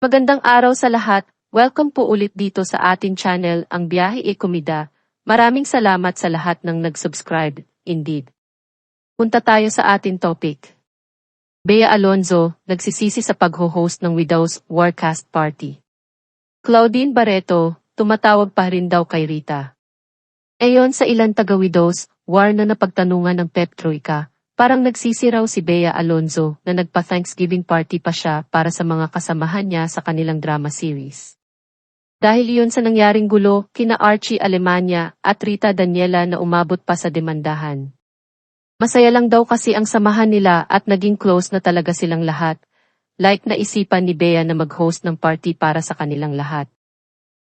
Magandang araw sa lahat. Welcome po ulit dito sa ating channel, Ang Biyahe e Komida. Maraming salamat sa lahat ng nag-subscribe, indeed. Punta tayo sa ating topic. Bea Alonzo, nagsisisi sa pag-host ng Widow's Warcast Party. Claudine Barreto, tumatawag pa rin daw kay Rita. Ayon sa ilang taga-Widow's War na napagtanungan ng Pep Troika, parang nagsisiraw si Bea Alonzo na nagpa-Thanksgiving party pa siya para sa mga kasamahan niya sa kanilang drama series. Dahil iyon sa nangyaring gulo kina Archie Alemania at Rita Daniela na umabot pa sa demandahan. Masaya lang daw kasi ang samahan nila at naging close na talaga silang lahat, like naisipan ni Bea na mag-host ng party para sa kanilang lahat.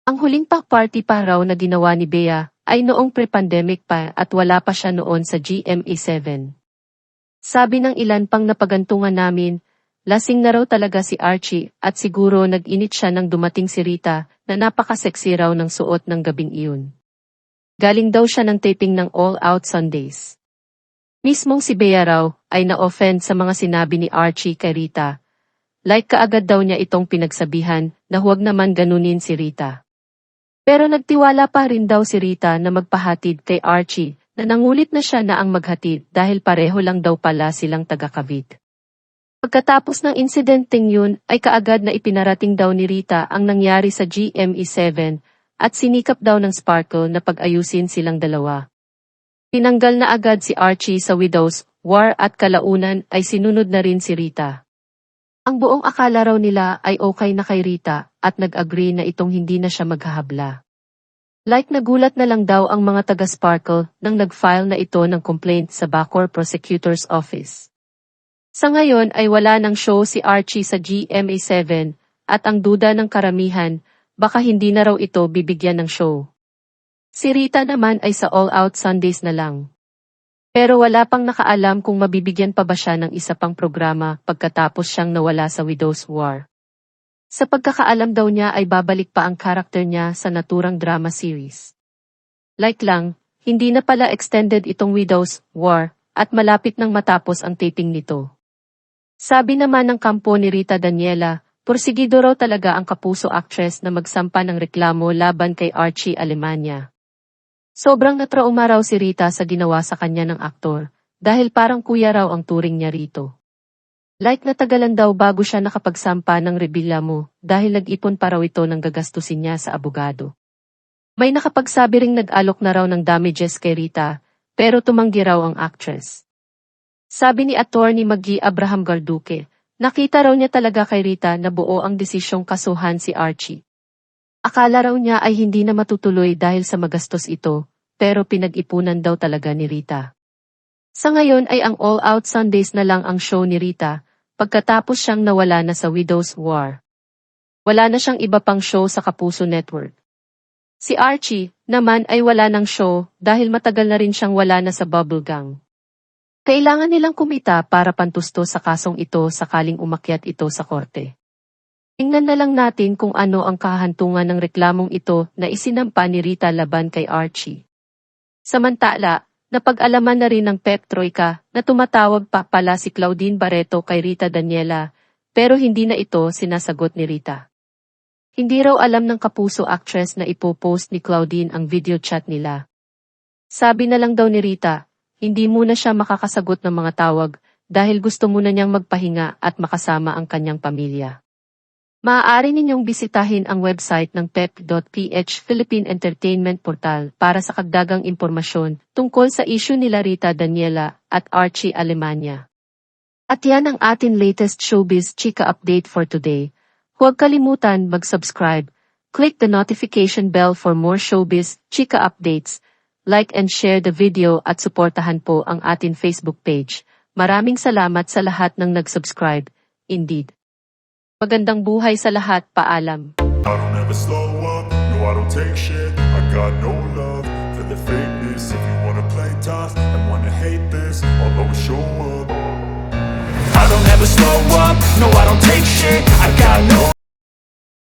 Ang huling party pa raw na ginawa ni Bea ay noong pre-pandemic pa at wala pa siya noon sa GMA7. Sabi ng ilan pang napagantungan namin, lasing na raw talaga si Archie at siguro nag-init siya nang dumating si Rita na napaka-sexy raw ng suot ng gabing iyon. Galing daw siya ng taping ng All Out Sundays. Mismong si Bea raw ay na-offend sa mga sinabi ni Archie kay Rita. Like kaagad daw niya itong pinagsabihan na huwag naman ganunin si Rita. Pero nagtiwala pa rin daw si Rita na magpahatid kay Archie na nangulit na siya na ang maghatid dahil pareho lang daw pala silang taga-Cavite. Pagkatapos ng insidenteng yun ay kaagad na ipinarating daw ni Rita ang nangyari sa GMA7 at sinikap daw ng Sparkle na pag-ayusin silang dalawa. Tinanggal na agad si Archie sa Widow's War at kalaunan ay sinunod na rin si Rita. Ang buong akala raw nila ay okay na kay Rita at nag-agree na itong hindi na siya maghahabla. Like nagulat na lang daw ang mga taga-Sparkle nang nag-file na ito ng complaint sa Bacoor Prosecutor's Office. Sa ngayon ay wala ng show si Archie sa GMA7 at ang duda ng karamihan, baka hindi na raw ito bibigyan ng show. Si Rita naman ay sa All Out Sundays na lang. Pero wala pang nakaalam kung mabibigyan pa ba siya ng isa pang programa pagkatapos siyang nawala sa Widow's War. Sa pagkakaalam daw niya ay babalik pa ang karakter niya sa naturang drama series. Like lang, hindi na pala extended itong Widow's War at malapit nang matapos ang taping nito. Sabi naman ng kampo ni Rita Daniela, porsigido raw talaga ang kapuso actress na magsampa ng reklamo laban kay Archie Alemania. Sobrang natrauma raw si Rita sa ginawa sa kanya ng aktor, dahil parang kuya raw ang turing niya rito. Like natagalan daw bago siya nakapagsampa ng reklamo dahil nag-ipon pa raw ito ng gagastusin niya sa abogado. May nakapagsabi ring nag-alok na raw ng damages kay Rita, pero tumanggi raw ang actress. Sabi ni Attorney Maggie Abraham Garduque, nakita raw niya talaga kay Rita na buo ang desisyong kasuhan si Archie. Akala raw niya ay hindi na matutuloy dahil sa magastos ito, pero pinag-ipunan daw talaga ni Rita. Sa ngayon ay ang All Out Sundays na lang ang show ni Rita, pagkatapos siyang nawala na sa Widow's War. Wala na siyang iba pang show sa Kapuso Network. Si Archie naman ay wala ng show dahil matagal na rin siyang wala na sa Bubble Gang. Kailangan nilang kumita para pantusto sa kasong ito sakaling umakyat ito sa korte. Tingnan na lang natin kung ano ang kahantungan ng reklamong ito na isinampa ni Rita laban kay Archie. Samantala, napag-alaman na rin ng Pep Troika na tumatawag pa pala si Claudine Barreto kay Rita Daniela, pero hindi na ito sinasagot ni Rita. Hindi raw alam ng kapuso actress na ipopost ni Claudine ang video chat nila. Sabi na lang daw ni Rita, hindi muna siya makakasagot ng mga tawag dahil gusto muna niyang magpahinga at makasama ang kanyang pamilya. Maaari ninyong bisitahin ang website ng pep.ph Philippine Entertainment Portal para sa karagdagang impormasyon tungkol sa issue nila Rita Daniela at Archie Alemania. At yan ang atin latest showbiz chika update for today. Huwag kalimutan mag-subscribe, click the notification bell for more showbiz chika updates, like and share the video at suportahan po ang atin Facebook page. Maraming salamat sa lahat ng nag-subscribe, indeed. Magandang buhay sa lahat, paalam. I don't ever slow up, no I don't take shit. I got no love for the fakeness. If you wanna play tough and wanna hate this, I'll always show up. I don't ever slow up, no I don't take shit. I got no